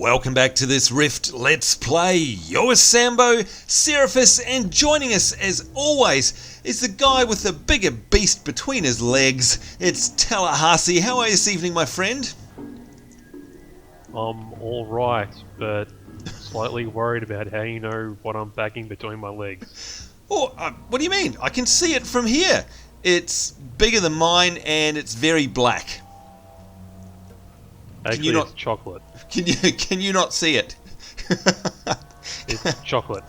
Welcome back to this Rift Let's Play. You're Sambo, Seraphis, and joining us as always is the guy with the bigger beast between his legs. It's Tallahassee. How are you this evening, my friend? I'm alright, but slightly worried about how you know what I'm packing between my legs. Oh, what do you mean? I can see it from here. It's bigger than mine and it's very black. Actually, it's chocolate. Can you not see it? It's chocolate.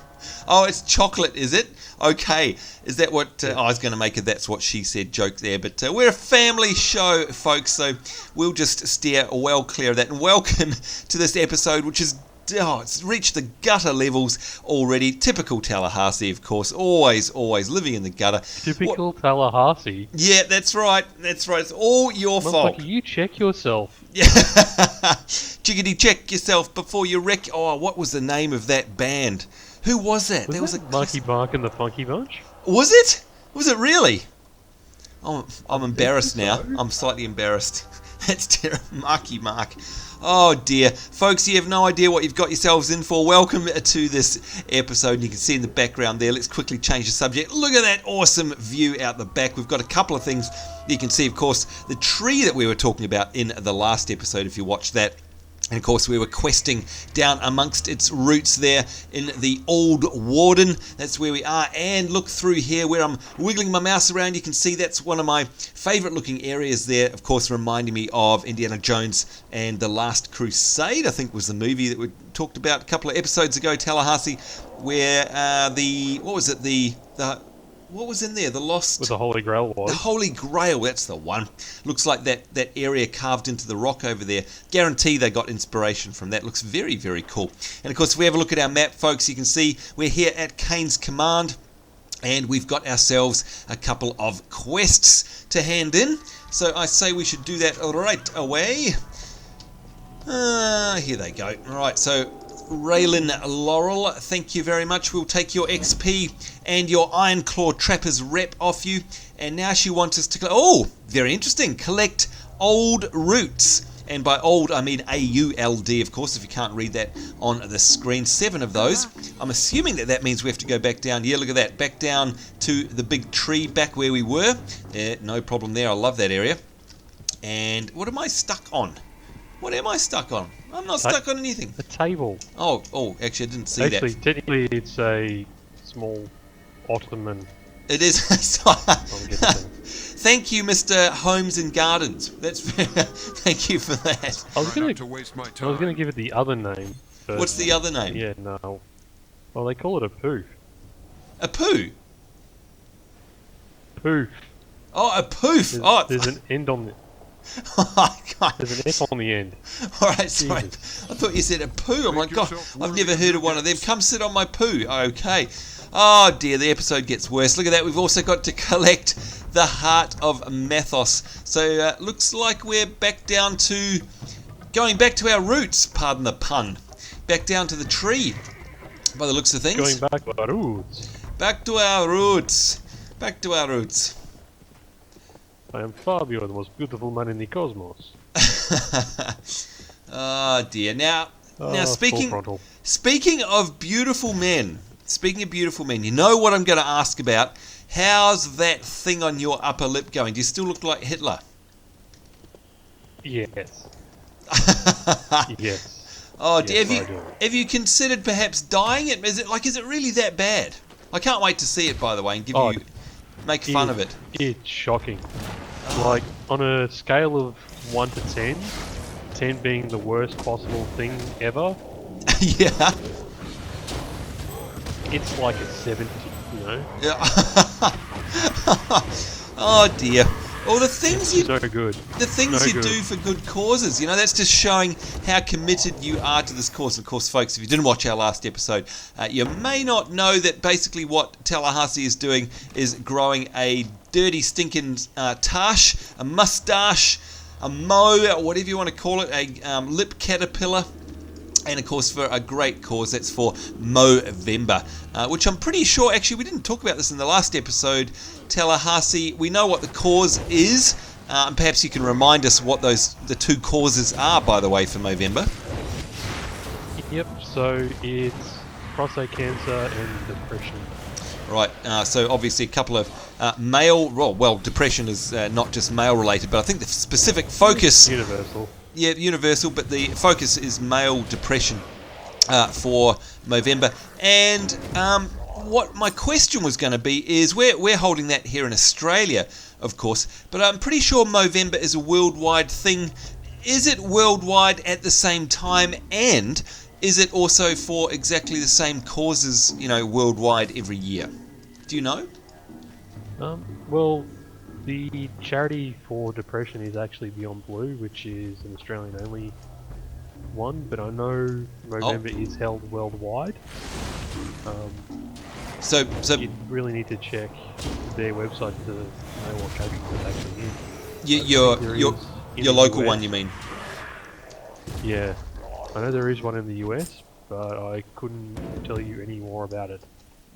Oh, it's chocolate, is it? Okay. Is that what... I was going to make a that's what she said joke there, but we're a family show, folks, so we'll just steer well clear of that. And welcome to this episode, which is... it's reached the gutter levels already. Typical Tallahassee, of course. Always living in the gutter. Typical Tallahassee? Yeah, that's right. It's all your fault. You check yourself. Yeah. Jiggity check yourself before you wreck... Oh, what was the name of that band? Who was that? Was that Monkey Mark and the Funky Bunch? Was it? Was it really? I'm embarrassed now. I'm slightly embarrassed. That's terrible. Marky Mark. Oh dear. Folks, you have no idea what you've got yourselves in for. Welcome to this episode. You can see in the background there. Let's quickly change the subject. Look at that awesome view out the back. We've got a couple of things. You can see, of course, the tree that we were talking about in the last episode, if you watched that. And of course we were questing down amongst its roots there in the Auld Warden. That's where we are. And look through here where I'm wiggling my mouse around. You can see that's one of my favourite looking areas there. Of course reminding me of Indiana Jones and the Last Crusade. I think was the movie that we talked about a couple of episodes ago, Tallahassee, where what was in there? The lost... With the Holy Grail was. The Holy Grail, that's the one. Looks like that area carved into the rock over there. Guarantee they got inspiration from that. Looks very, very cool. And of course, if we have a look at our map, folks, you can see we're here at Kane's Command. And we've got ourselves a couple of quests to hand in. So I say we should do that right away. Here they go. Alright, so... Raylin Laurel, thank you very much. We'll take your XP and your Iron Claw Trapper's rep off you. And now she wants us to... Oh, very interesting. Collect Auld Roots. And by old, I mean A-U-L-D, of course, if you can't read that on the screen. 7 of those. I'm assuming that means we have to go back down. Yeah, look at that. Back down to the big tree back where we were. No problem there. I love that area. And what am I stuck on? What am I stuck on? I'm not stuck on anything. A table. Oh, actually, I didn't see that. Actually, technically, it's a small ottoman. It is. Thank you, Mr. Homes and Gardens. Thank you for that. I was going to give it the other name. But, what's the other name? Yeah, no. Well, they call it a poo. A poo? Poof. Oh, a poof. There's an end on it. Oh, God. There's an F on the end. Alright, sorry. I thought you said a poo. I'm like, God, I've never heard of one of them. Come sit on my poo. Okay. Oh dear, the episode gets worse. Look at that. We've also got to collect the Heart of Mathos. So, looks like we're back down to... Going back to our roots, pardon the pun. Back down to the tree, by the looks of things. Going back to our roots. Back to our roots. Back to our roots. I am Fabio, the most beautiful man in the cosmos. Oh dear. Now speaking of beautiful men, you know what I'm going to ask about. How's that thing on your upper lip going? Do you still look like Hitler? Yes. Yes. Oh dear. Have you considered perhaps dyeing it? Is it really that bad? I can't wait to see it, by the way, and make fun of it. It's shocking. Like, on a scale of 1 to 10, 10 being the worst possible thing ever. Yeah. It's like a 70, you know? Yeah. Oh dear. Well, the things you do for good causes, you know, that's just showing how committed you are to this cause. Of course, folks, if you didn't watch our last episode, you may not know that basically what Tallahassee is doing is growing a dirty, stinking tash, a mustache, a mow, whatever you want to call it, a lip caterpillar. And of course for a great cause, that's for Movember, which I'm pretty sure, actually we didn't talk about this in the last episode, Tallahassee, we know what the cause is, and perhaps you can remind us what the two causes are, by the way, for Movember. Yep, so it's prostate cancer and depression. Right, so obviously a couple of male, well, depression is not just male related, but I think the specific focus... Universal. Yeah, universal, but the focus is male depression for Movember. And what my question was going to be is, we're holding that here in Australia, of course, but I'm pretty sure Movember is a worldwide thing. Is it worldwide at the same time, and is it also for exactly the same causes, worldwide every year? Do you know? Well, the charity for depression is actually Beyond Blue, which is an Australian-only one, but I know Movember is held worldwide. So you really need to check their website to know what country it's actually in. Your local one, you mean? Yeah, I know there is one in the US, but I couldn't tell you any more about it.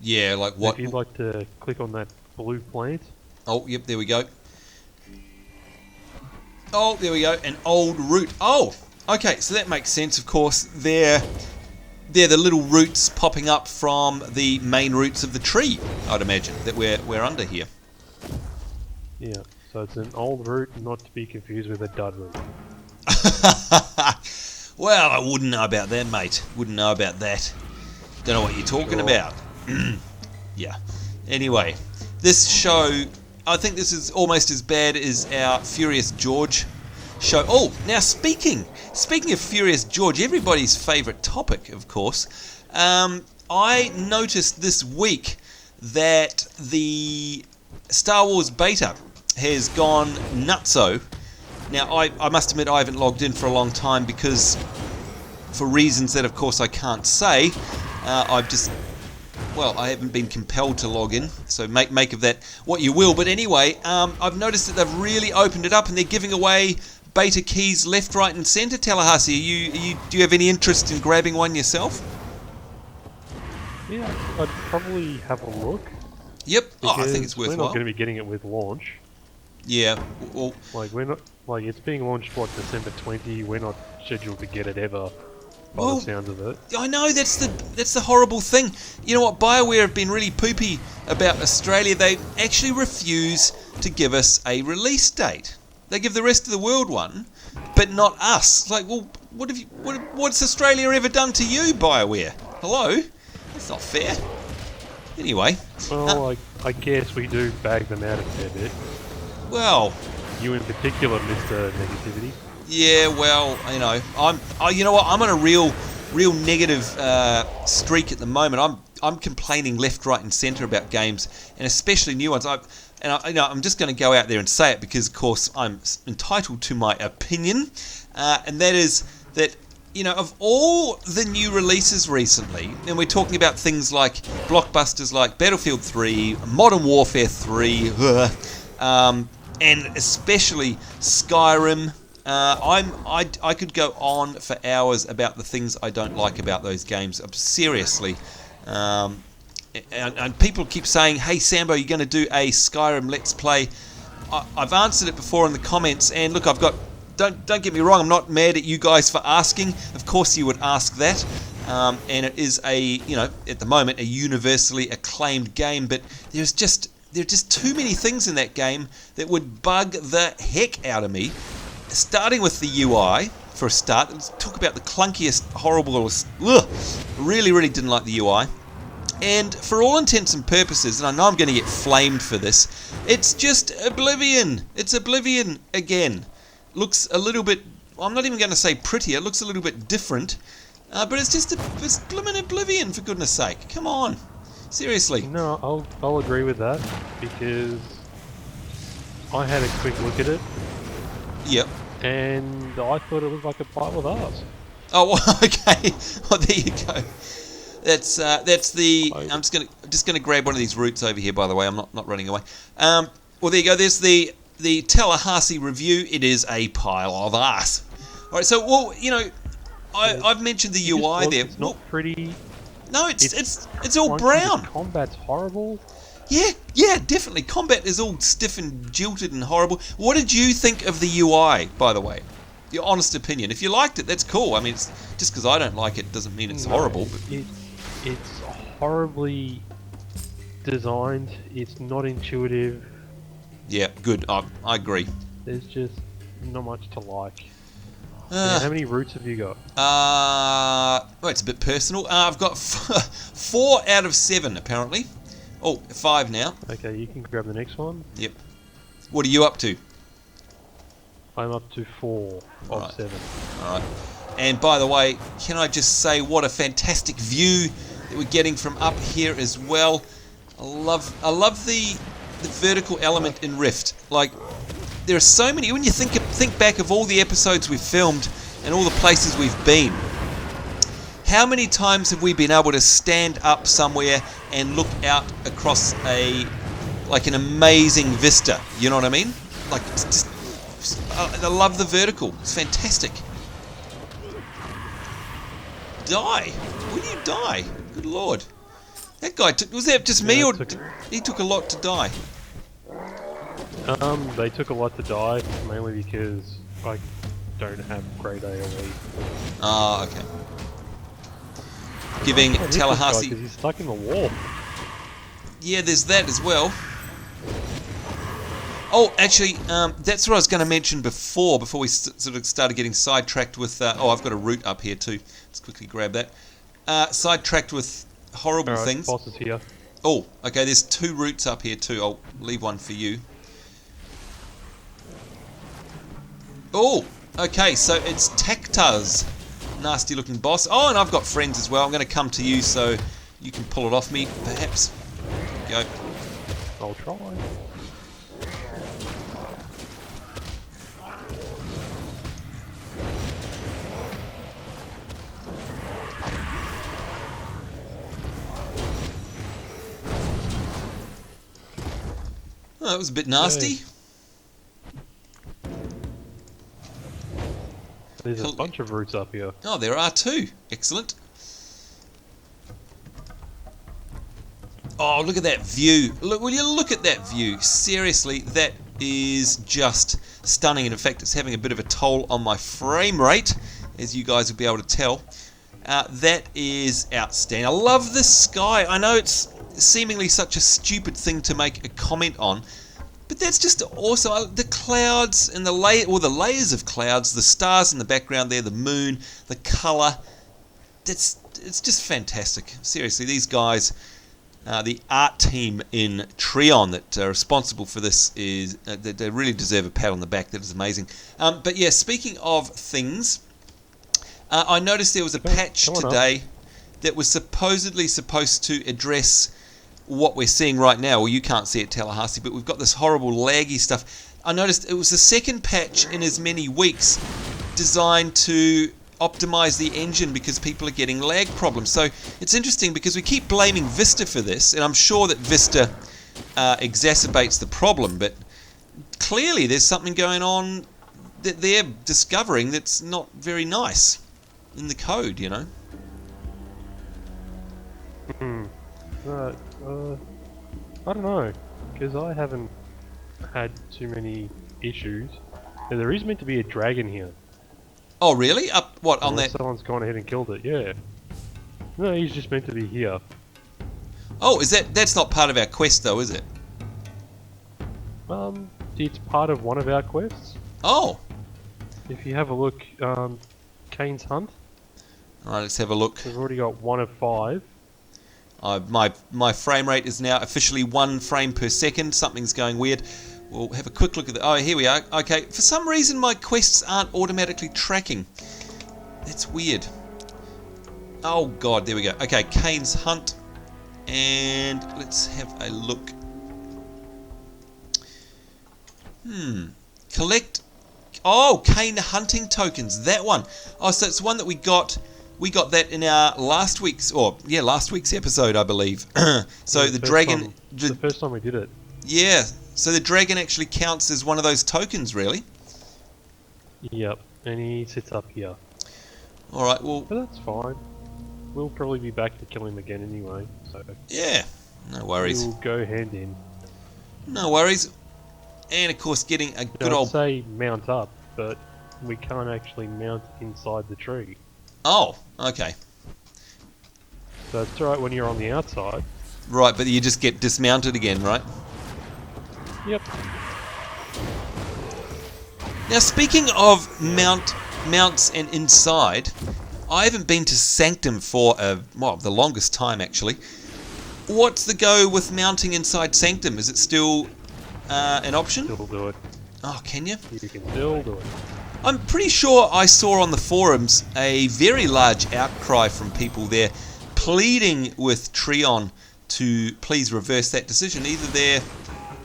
Yeah, like what? If you'd like to click on that blue plant. Oh, yep, there we go. Oh, there we go, an Auld Root. Oh, okay, so that makes sense, of course. They're the little roots popping up from the main roots of the tree, I'd imagine, that we're under here. Yeah, so it's an old root, not to be confused with a dud root. Well, I wouldn't know about that, mate. Wouldn't know about that. Don't know what you're talking about. Yeah. Anyway, this show, I think this is almost as bad as our Furious George show. Oh, now speaking of Furious George, everybody's favourite topic, of course, I noticed this week that the Star Wars beta has gone nutso. Now, I must admit I haven't logged in for a long time because, for reasons that, of course, I can't say, I haven't been compelled to log in, so make of that what you will. But anyway, I've noticed that they've really opened it up and they're giving away beta keys left, right and centre. Tallahassee, do you have any interest in grabbing one yourself? Yeah, I'd probably have a look. Yep, I think it's worthwhile. We're not going to be getting it with launch. Yeah, well... we're not... it's being launched, December 20, we're not scheduled to get it ever, by the sounds of it. I know, that's the horrible thing. You know what, BioWare have been really poopy about Australia. They actually refuse to give us a release date. They give the rest of the world one, but not us. It's like, well, what's Australia ever done to you, BioWare? Hello? That's not fair. Anyway. Well, I guess we do bag them out a fair bit. Well... You in particular, Mr. Negativity. Yeah, well, I'm on a real negative streak at the moment. I'm complaining left, right, and centre about games, and especially new ones. I'm just going to go out there and say it because, of course, I'm entitled to my opinion, and that is that, of all the new releases recently, and we're talking about things like blockbusters like Battlefield 3, Modern Warfare 3, and especially Skyrim. I could go on for hours about the things I don't like about those games. Seriously. And people keep saying, hey Sambo, you're going to do a Skyrim Let's Play. I've answered it before in the comments, and look, don't get me wrong, I'm not mad at you guys for asking. Of course you would ask that. And it is at the moment, a universally acclaimed game, but there are just too many things in that game that would bug the heck out of me. Starting with the UI, for a start. Let's talk about the clunkiest, horrible... Really, really didn't like the UI. And for all intents and purposes, and I know I'm going to get flamed for this, it's just Oblivion. It's Oblivion again. Looks a little bit... I'm not even going to say prettier. It looks a little bit different. But it's just it's blimmin' Oblivion, for goodness sake. Come on. Seriously. No, I'll agree with that, because I had a quick look at it. Yep. And I thought it looked like a bite with ours. Oh, okay. Well, there you go. That's the. I'm just gonna grab one of these roots over here. By the way, I'm not running away. Well, there you go. There's the Tallahassee review. It is a pile of ass. All right. So, well, I've mentioned the UI there. It's not pretty. No, it's all brown. The combat's horrible. Yeah, definitely. Combat is all stiff and jilted and horrible. What did you think of the UI, by the way? Your honest opinion. If you liked it, that's cool. I mean, it's, just because I don't like it doesn't mean it's horrible. But It's horribly designed. It's not intuitive. yeah, good. I agree. There's just not much to like. Yeah, how many roots have you got? Well, it's a bit personal. I've got 4 out of 7 apparently. Oh, 5 now. Okay, you can grab the next one. Yep. What are you up to? I'm up to 4 of 7. Alright. And by the way, can I just say what a fantastic view that we're getting from up here as well. I love the vertical element in Rift. Like, there are so many, when you think back of all the episodes we've filmed and all the places we've been, how many times have we been able to stand up somewhere and look out across like an amazing vista? You know what I mean? Like, it's just, I love the vertical. It's fantastic. Die. When do you die? Good lord. That guy took, was that just me, or he took a lot to die? They took a lot to die, mainly because I don't have great AoE. Ah, okay. Giving Tallahassee... Because he's stuck in the wall. Yeah, there's that as well. Oh, actually, that's what I was going to mention before we sort of started getting sidetracked with... oh, I've got a root up here too. Let's quickly grab that. Sidetracked with horrible things. Boss is here. Oh, okay, there's 2 roots up here too. I'll leave one for you. Oh, okay, so it's Tactuz. Nasty looking boss. Oh, and I've got friends as well. I'm going to come to you so you can pull it off me, perhaps. Go. I'll try. Oh, that was a bit nasty. There's a bunch of roots up here. Oh, there are 2. Excellent. Oh, look at that view. Look, will you look at that view? Seriously, that is just stunning. And in fact, it's having a bit of a toll on my frame rate, as you guys will be able to tell. That is outstanding. I love the sky. I know it's seemingly such a stupid thing to make a comment on, but that's just awesome. The clouds and the layers of clouds, the stars in the background there, the moon, the colour. It's just fantastic. Seriously, these guys, the art team in Trion that are responsible for this, they really deserve a pat on the back. That is amazing. But yeah, speaking of things, I noticed there was a patch today that was supposedly supposed to address what we're seeing right now. Well, you can't see it, Tallahassee, but we've got this horrible laggy stuff. I noticed it was the second patch in as many weeks designed to optimize the engine because people are getting lag problems. So it's interesting because we keep blaming Vista for this, and I'm sure that Vista exacerbates the problem, but clearly there's something going on that they're discovering that's not very nice in the code, you know. I don't know, because I haven't had too many issues. And there is meant to be a dragon here. Oh, really? Up what on that? Someone's gone ahead and killed it. Yeah. No, he's just meant to be here. Oh, that's not part of our quest though, is it? It's part of one of our quests. Oh. If you have a look, Kane's Hunt. All right, let's have a look. We've already got 1 of 5. My frame rate is now officially 1 frame per second. Something's going weird. We'll have a quick look at the... Oh, here we are. Okay, for some reason my quests aren't automatically tracking. That's weird. Oh god, there we go. Okay, Kane's Hunt. And let's have a look. Collect... Oh, Kane hunting tokens. That one. Oh, so it's one that we got... We got that in our last week's episode, I believe. So yeah, the dragon... the first time we did it. Yeah, so the dragon actually counts as one of those tokens, really? Yep, and he sits up here. Alright, well... But that's fine. We'll probably be back to kill him again anyway, so... Yeah, no worries. We'll go hand in. No worries. And of course getting a good old... I'd say mount up, but we can't actually mount inside the tree. Oh, okay. So it's alright when you're on the outside. Right, but you just get dismounted again, right? Yep. Now, speaking of mounts and inside, I haven't been to Sanctum for the longest time actually. What's the go with mounting inside Sanctum? Is it still an option? Still do it. Oh, can you? You can still do it. I'm pretty sure I saw on the forums a very large outcry from people there pleading with Trion to please reverse that decision. Either they're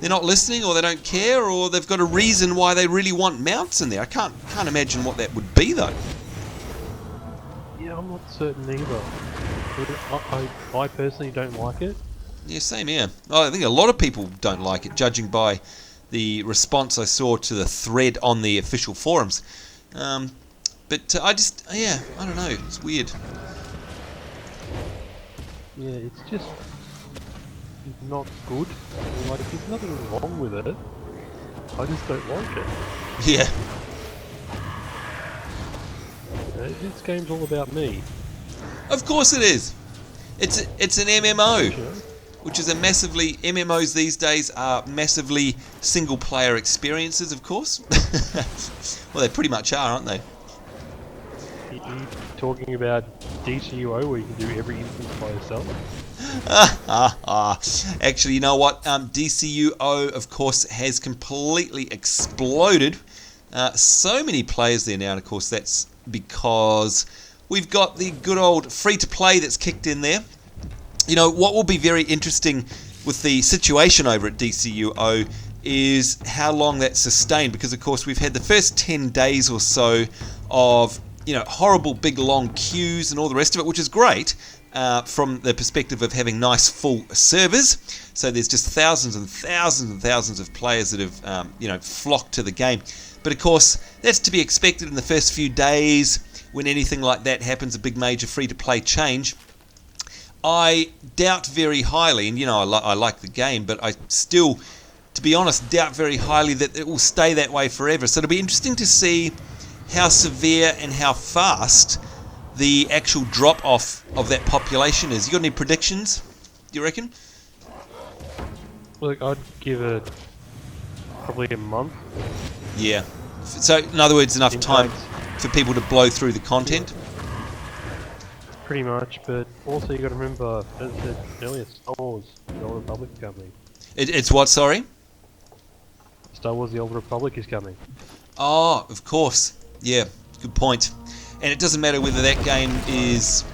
not listening, or they don't care, or they've got a reason why they really want mounts in there. I can't imagine what that would be though. Yeah, I'm not certain either. But I personally don't like it. Yeah, same here. Oh, I think a lot of people don't like it, judging by the response I saw to the thread on the official forums. But I don't know. It's weird. Yeah, it's just not good. Like, there's nothing wrong with it. I just don't like it. Yeah. This game's all about me. Of course it is. It's an MMO, You know? which is MMOs these days are massively single player experiences, of course. Well, they pretty much are, aren't they? You talking about DCUO where you can do every instance by yourself? Actually, you know what? DCUO, of course, has completely exploded. So many players there now, and of course that's because we've got the good old free-to-play that's kicked in there. You know, what will be very interesting with the situation over at DCUO is how long that's sustained, because of course we've had the first 10 days or so of, you know, horrible big long queues and all the rest of it, which is great from the perspective of having nice full servers. So there's just thousands and thousands and thousands of players that have flocked to the game. But of course that's to be expected in the first few days when anything like that happens, a big major free-to-play change. I doubt very highly, and I like the game, but I still, to be honest, doubt very highly that it will stay that way forever. So it'll be interesting to see how severe and how fast the actual drop-off of that population is. You got any predictions, do you reckon? Look, I'd give it probably a month. Yeah. So, in other words, enough time for people to blow through the content? Pretty much, but also you got to remember, as I said earlier, Star Wars, the Old Republic is coming. It's what, sorry? Star Wars, the Old Republic is coming. Oh, of course. Yeah, good point. And it doesn't matter whether that game is,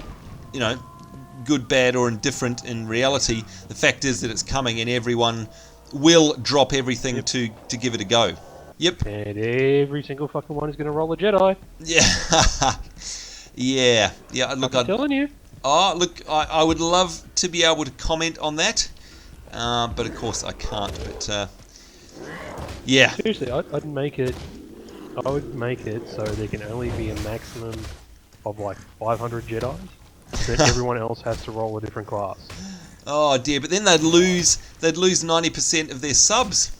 good, bad, or indifferent in reality. The fact is that it's coming, and everyone will drop everything to give it a go. Yep. And every single fucking one is going to roll a Jedi. Yeah. Yeah. Look, I'm telling you. Oh, look, I would love to be able to comment on that, but of course I can't. But yeah. Seriously, I'd make it. I would make it so there can only be a maximum of like 500 Jedi. Then everyone else has to roll a different class. Oh dear, but then they'd lose 90% of their subs.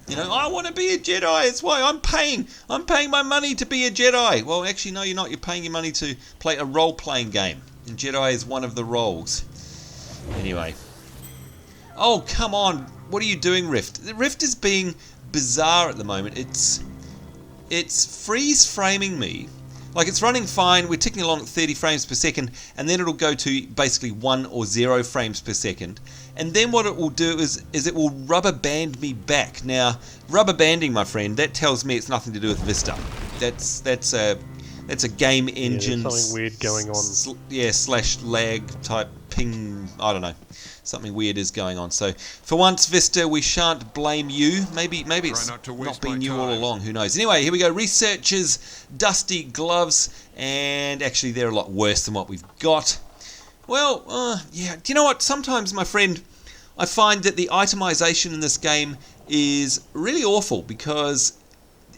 I want to be a Jedi. It's why I'm paying my money to be a Jedi. Well, actually, no, you're not. You're paying your money to play a role-playing game, and Jedi is one of the roles. Anyway. Oh, come on. What are you doing, Rift? Rift is being bizarre at the moment. It's freeze-framing me. Like, it's running fine. We're ticking along at 30 frames per second, and then it'll go to basically 1 or 0 frames per second. And then what it will do is it will rubber band me back. Now, rubber banding, my friend, that tells me it's nothing to do with Vista. That's a game engine. There's something weird going on. Slash lag type ping. I don't know. Something weird is going on. So for once, Vista, we shan't blame you. Maybe it's not been you all along. Who knows? Anyway, here we go. Researchers, dusty gloves, and actually they're a lot worse than what we've got. Well, yeah. Do you know what? Sometimes, my friend, I find that the itemization in this game is really awful because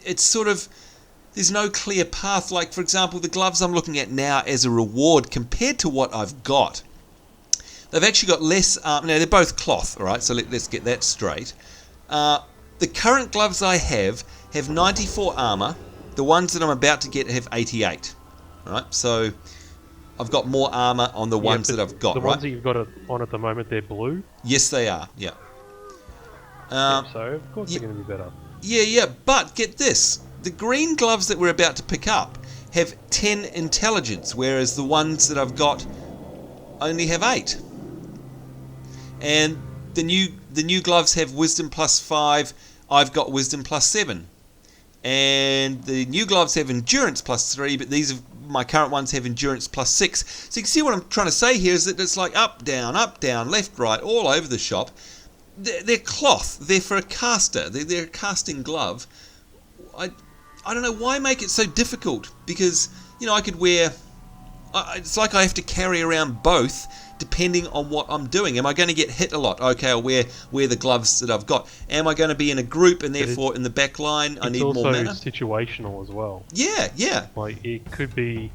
it's sort of, there's no clear path. Like, for example, the gloves I'm looking at now as a reward compared to what I've got. They've actually got less, now they're both cloth, alright, so let's get that straight. The current gloves I have 94 armor, the ones that I'm about to get have 88. Right, so I've got more armor on the ones that I've got. The right? ones that you've got on at the moment, they're blue. Yes, they are. Yeah. So of course they're going to be better. Yeah. But get this: the green gloves that we're about to pick up have 10 intelligence, whereas the ones that I've got only have 8. And the new gloves have wisdom +5. I've got wisdom +7. And the new gloves have endurance +3, but my current ones have endurance +6. So you can see what I'm trying to say here is that it's like up, down, left, right, all over the shop. They're cloth. They're for a caster. They're a casting glove. I don't know why make it so difficult, because I could wear. It's like I have to carry around both depending on what I'm doing. Am I going to get hit a lot? Okay, I'll wear the gloves that I've got. Am I going to be in a group and therefore in the back line I need more mana? It's also situational as well. Yeah. Like, it could be,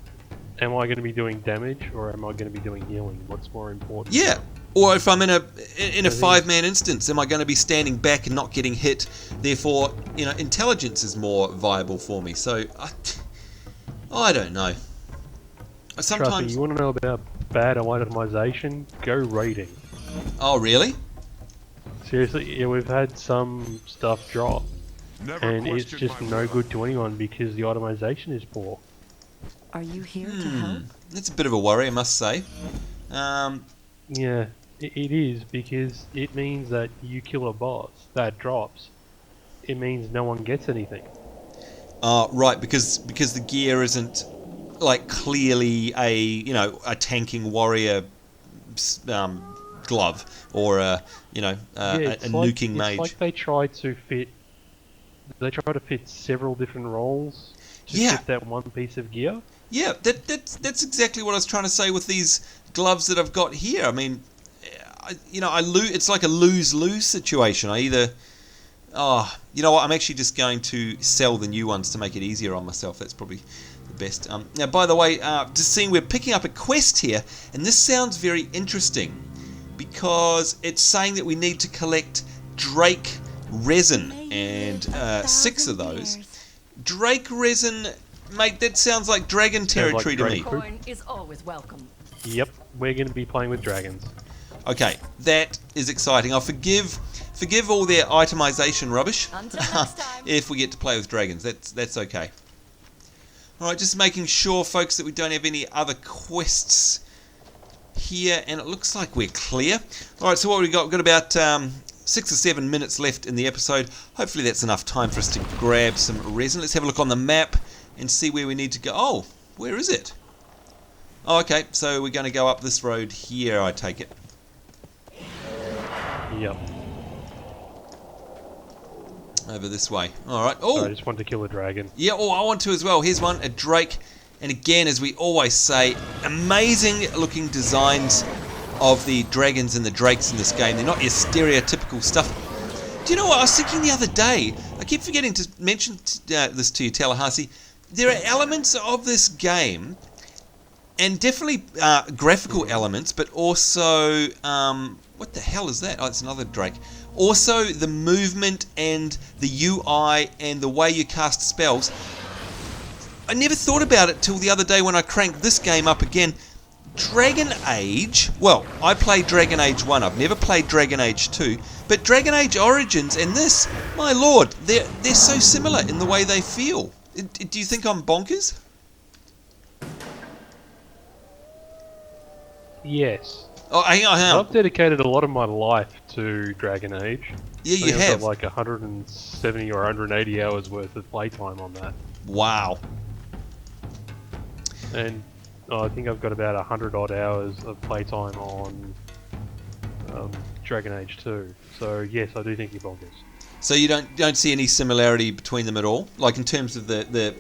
am I going to be doing damage or am I going to be doing healing? What's more important? Yeah. Or if I'm in a 5-man instance, am I going to be standing back and not getting hit? Therefore, intelligence is more viable for me. So, I don't know. Sometimes. Trust me, you want to know about bad itemization? Go raiding. Oh, really? Seriously, yeah, we've had some stuff drop, and it's just no good to anyone because the itemization is poor. Are you here to help? That's a bit of a worry, I must say. Yeah, it is, because it means that you kill a boss that drops. It means no one gets anything. Right, because the gear isn't like clearly a tanking warrior glove or a nuking mage. It's like they try to fit several different roles to fit that one piece of gear. Yeah, that's exactly what I was trying to say with these gloves that I've got here. I mean, it's like a lose-lose situation. I either, you know what? I'm actually just going to sell the new ones to make it easier on myself. That's probably the best. Now, by the way, just seeing we're picking up a quest here, and this sounds very interesting because it's saying that we need to collect Drake Resin, and 6 of those. Drake Resin, mate, that sounds like dragon territory to me. Coin is always welcome. Yep, we're going to be playing with dragons. Okay, that is exciting. I'll forgive all their itemization rubbish Until next time. if we get to play with dragons. That's okay. All right, just making sure, folks, that we don't have any other quests here, and it looks like we're clear. All right, so what have we got? We've got about 6 or 7 minutes left in the episode. Hopefully that's enough time for us to grab some resin. Let's have a look on the map and see where we need to go. Oh, where is it? Oh, okay, so we're going to go up this road here, I take it. Yep. Over this way. Alright. Oh! I just want to kill a dragon. Yeah, I want to as well. Here's one, a drake. And again, as we always say, amazing looking designs of the dragons and the drakes in this game. They're not your stereotypical stuff. Do you know what? I was thinking the other day, I keep forgetting to mention this to you, Tallahassee. There are elements of this game, and definitely graphical elements, but also, what the hell is that? Oh, it's another drake. Also, the movement and the UI and the way you cast spells. I never thought about it till the other day when I cranked this game up again. Dragon Age, well, I played Dragon Age 1, I've never played Dragon Age 2, but Dragon Age Origins and this, my lord, they're so similar in the way they feel. Do you think I'm bonkers? Yes. Oh, hang on. I've dedicated a lot of my life to Dragon Age. Yeah, you I've have. got like 170 or 180 hours worth of playtime on that. Wow. And I think I've got about 100 odd hours of playtime on Dragon Age 2. So yes, I do think you're bonkers. So you don't see any similarity between them at all, like in terms of the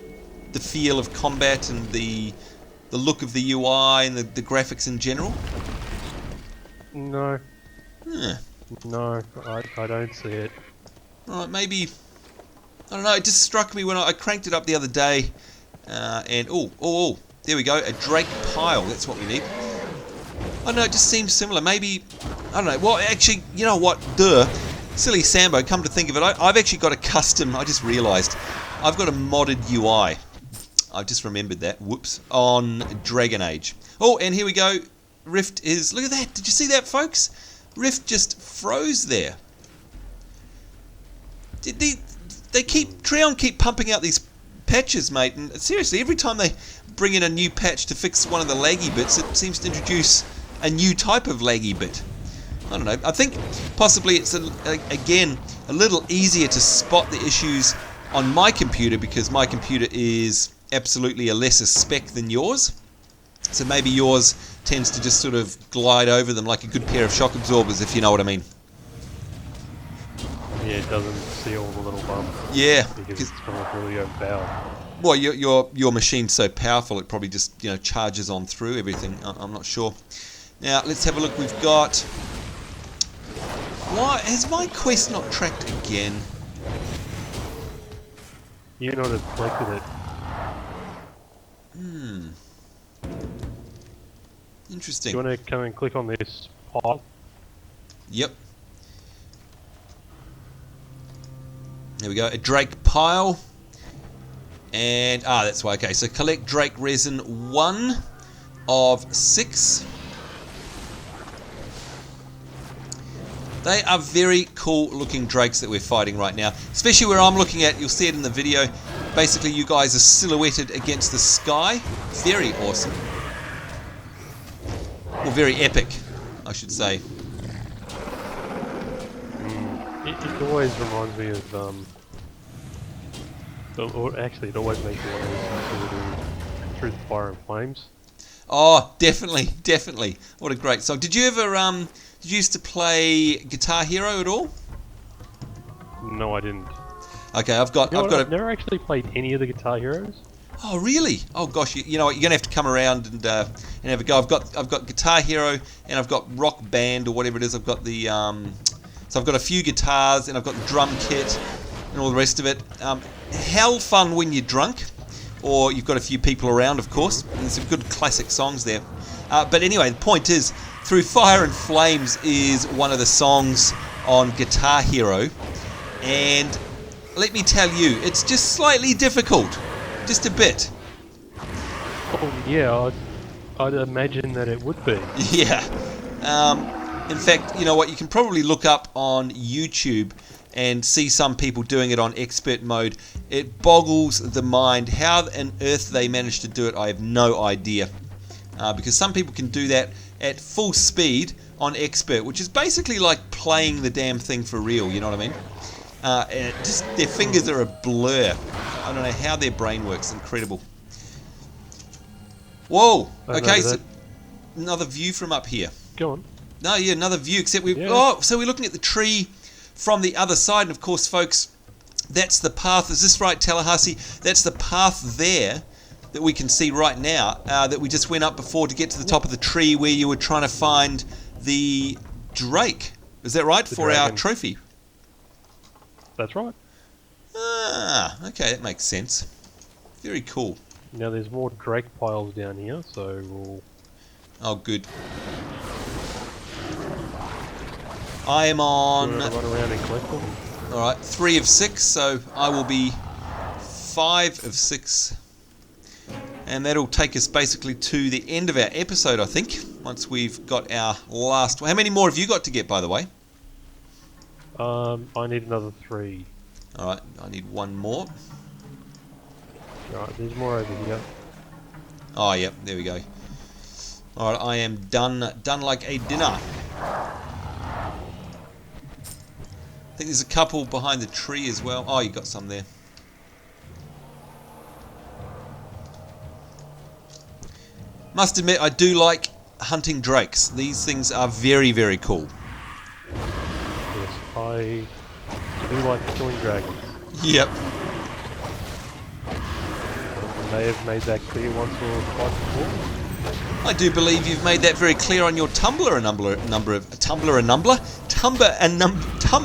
feel of combat and the look of the UI and the graphics in general? No. Huh. No, I don't see it. Alright, maybe, I don't know, it just struck me when I cranked it up the other day, and oh, there we go, a Drake pile, that's what we need. I don't know, it just seems similar, maybe, I don't know, well actually, you know what, Silly Sambo, come to think of it, I've actually got a custom, I just realised, I've got a modded UI. I've just remembered that, whoops, on Dragon Age. Oh, and here we go, Rift is, look at that, did you see that, folks? Rift just froze there. Trion keep pumping out these patches, mate, and seriously, every time they bring in a new patch to fix one of the laggy bits, it seems to introduce a new type of laggy bit. I don't know, I think possibly it's, again, a little easier to spot the issues on my computer because my computer is absolutely a lesser spec than yours. So maybe yours tends to just sort of glide over them like a good pair of shock absorbers, if you know what I mean. Yeah, it doesn't see all the little bumps. Yeah. Because it's kind of really overpowered. Well, your machine's so powerful it probably just charges on through everything. I'm not sure. Now let's have a look. We've got. Why has my quest not tracked again? You not have collected it. Interesting. Do you want to come and click on this pile? Yep. There we go. A Drake pile. And that's why. Okay, so collect Drake Resin 1 of 6. They are very cool looking drakes that we're fighting right now. Especially where I'm looking at, you'll see it in the video. Basically you guys are silhouetted against the sky. Very awesome. Or very epic, I should say. It always reminds me of, or actually it always makes me want to listen to Through the Fire and Flames. Oh, definitely, definitely. What a great song. Did you ever, did you used to play Guitar Hero at all? No, I didn't. Okay, I've got I've never actually played any of the Guitar Heroes. Oh really? Oh gosh, you know what? You're gonna have to come around and have a go. I've got Guitar Hero and I've got Rock Band or whatever it is. I've got the so I've got a few guitars and I've got the drum kit and all the rest of it. Hell fun when you're drunk, or you've got a few people around, of course. And there's some good classic songs there. But anyway, the point is, Through Fire and Flames is one of the songs on Guitar Hero, and let me tell you, it's just slightly difficult. Just a bit. Oh yeah, I'd imagine that it would be. Yeah. In fact, you know what? You can probably look up on YouTube and see some people doing it on expert mode. It boggles the mind. How on earth they managed to do it, I have no idea. Because some people can do that at full speed on expert, which is basically like playing the damn thing for real, you know what I mean? And just their fingers are a blur. I don't know how their brain works. Incredible. Whoa. Okay, so another view from up here. Go on. No, yeah, another view. Except we. Yeah. Oh, so we're looking at the tree from the other side, and of course, folks, that's the path. Is this right, Tallahassee? That's the path there that we can see right now. That we just went up before to get to the top of the tree where you were trying to find the Drake. Is that right? For our trophy. That's right. Ah, okay, that makes sense. Very cool. Now there's more Drake piles down here, so we'll... Oh, good. I am on... run around and collect them? Alright, 3 of 6, so I will be 5 of 6. And that'll take us basically to the end of our episode, I think, once we've got our last... How many more have you got to get, by the way? I need another 3. Alright, I need 1 more. Alright, there's more over here. Oh, yep, there we go. Alright, I am done like a dinner. I think there's a couple behind the tree as well. Oh, you got some there. Must admit, I do like hunting drakes. These things are very, very cool. Yes, I do like killing dragons. Yep. I may have made that clear once or twice before. I do believe you've made that very clear on your Tumblr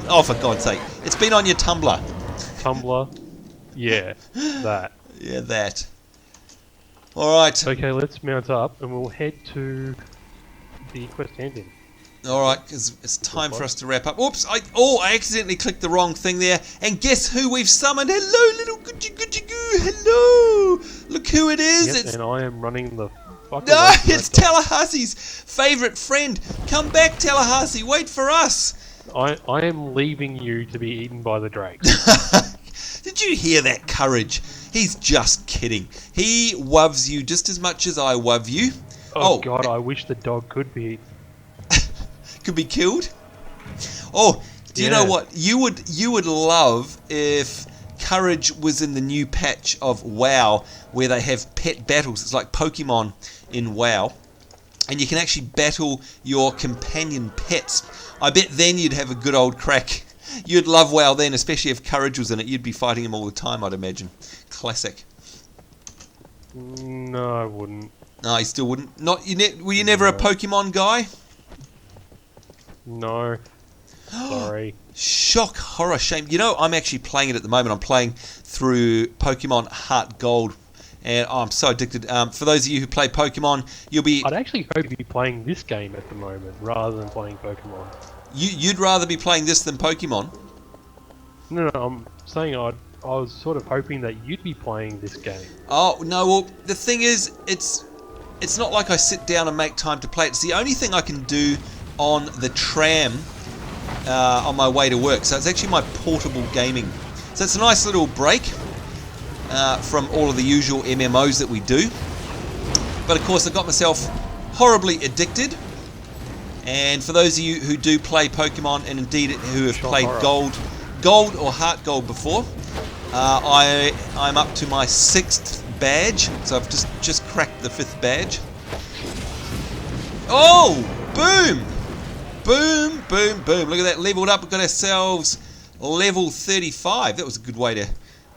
oh, for God's sake. It's been on your Tumblr. Tumblr. Yeah, that. Yeah, that. Alright. Okay, let's mount up and we'll head to the quest ending. All right, because it's time for us to wrap up. Oops! I accidentally clicked the wrong thing there. And guess who we've summoned? Hello, little Gucci Goo. Hello. Look who it is. Yep, It's and I am running the fuck no, away from it's that dog. Tallahassee's favourite friend. Come back, Tallahassee. Wait for us. I am leaving you to be eaten by the Drake. Did you hear that, Courage? He's just kidding. He loves you just as much as I love you. Oh god, I wish the dog could be eaten. Could be killed. Oh, do you know Yeah. what? You would love if Courage was in the new patch of WoW where they have pet battles. It's like Pokemon in WoW. And you can actually battle your companion pets. I bet then you'd have a good old crack. You'd love WoW then, especially if Courage was in it. You'd be fighting him all the time, I'd imagine. Classic. No, I wouldn't. No, you still wouldn't. Were you never a Pokemon guy? No. Sorry. Shock, horror, shame. You know, I'm actually playing it at the moment. I'm playing through Pokemon Heart Gold. And I'm so addicted. For those of you who play Pokemon, you'll be... I'd actually hope you'd be playing this game at the moment rather than playing Pokemon. You'd rather be playing this than Pokemon? No, I'm saying I was sort of hoping that you'd be playing this game. Oh, no, well, the thing is, it's not like I sit down and make time to play it. It's the only thing I can do on the tram on my way to work. So it's actually my portable gaming. So it's a nice little break from all of the usual MMOs that we do. But of course I got myself horribly addicted. And for those of you who do play Pokemon and indeed who have played Gold or Heart Gold before, I'm up to my 6th badge. So I've just cracked the 5th badge. Oh! Boom! Boom, boom, boom. Look at that, leveled up. We've got ourselves level 35. That was a good way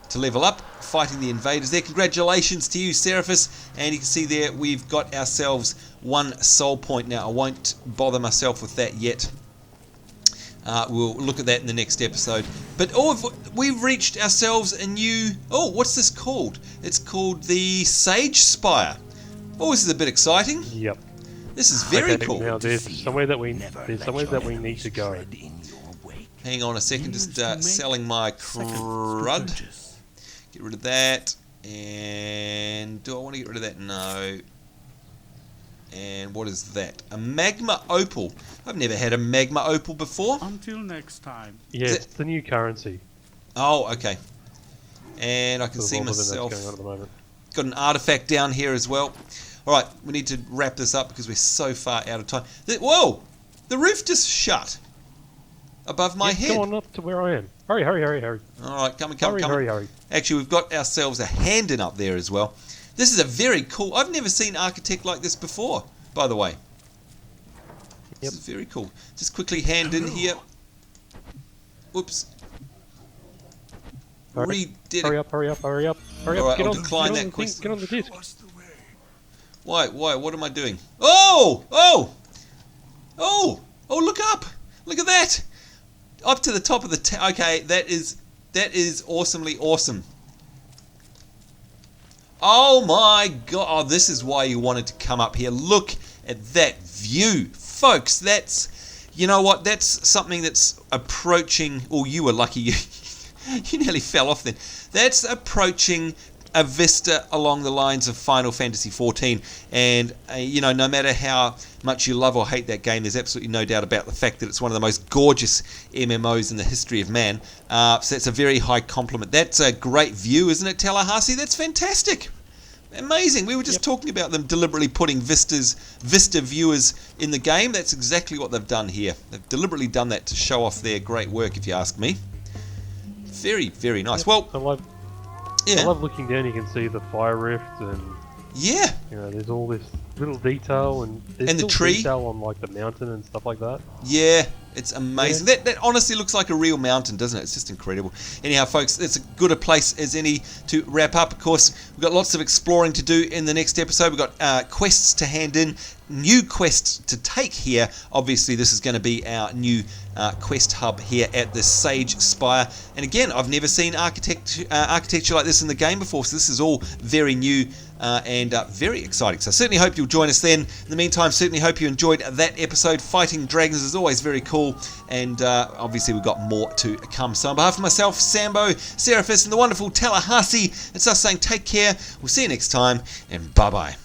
to level up. Fighting the invaders there. Congratulations to you, Seraphis. And you can see there we've got ourselves 1 soul point now. I won't bother myself with that yet. We'll look at that in the next episode. But we've reached ourselves a new... Oh, what's this called? It's called the Sagespire. Oh, this is a bit exciting. Yep. This is very Okay, cool. Now there's somewhere that we need to go. Hang on a second, just selling my crud. Get rid of that. And do I want to get rid of that? No. And what is that? A magma opal. I've never had a magma opal before. Until next time. Yeah, it's the new currency. Oh, okay. And I can There's see a lot of myself. events going on at the moment. Got an artifact down here as well. Alright, we need to wrap this up because we're so far out of time. Whoa! The roof just shut. Above my head. Go on up to where I am. Hurry. Alright, come. Hurry. Actually, we've got ourselves a hand in up there as well. This is a very cool... I've never seen architect like this before, by the way. This is very cool. Just quickly hand in here. Whoops. Hurry up. Alright, I'll decline that Get on the disc. Why? What am I doing? Oh, look up. Look at that. Up to the top of the... Okay, that is awesomely awesome. Oh my god. Oh, this is why you wanted to come up here. Look at that view. Folks, that's... You know what? That's something that's approaching... Oh, you were lucky. You nearly fell off then. That's approaching a vista along the lines of Final Fantasy XIV. And, you know, no matter how much you love or hate that game, there's absolutely no doubt about the fact that it's one of the most gorgeous MMOs in the history of man. So that's a very high compliment. That's a great view, isn't it, Tallahassee? That's fantastic. Amazing. We were just talking about them deliberately putting Vista viewers in the game. That's exactly what they've done here. They've deliberately done that to show off their great work, if you ask me. Very, very nice. Well, I love looking down. You can see the fire rift, and you know, there's all this little detail, and there's the still tree detail on like the mountain and stuff like that. Yeah, it's amazing. Yeah. That honestly looks like a real mountain, doesn't it? It's just incredible. Anyhow, folks, it's as good a place as any to wrap up. Of course, we've got lots of exploring to do in the next episode. We've got quests to hand in, new quests to take here. Obviously, this is going to be our new quest hub here at the Sagespire. And again, I've never seen architecture like this in the game before, so this is all very new and very exciting. So certainly hope you'll join us then. In the meantime, certainly hope you enjoyed that episode. Fighting dragons is always very cool, and obviously we've got more to come. So on behalf of myself, Sambo, Seraphis, and the wonderful Tallahassee, it's us saying take care. We'll see you next time, and bye-bye.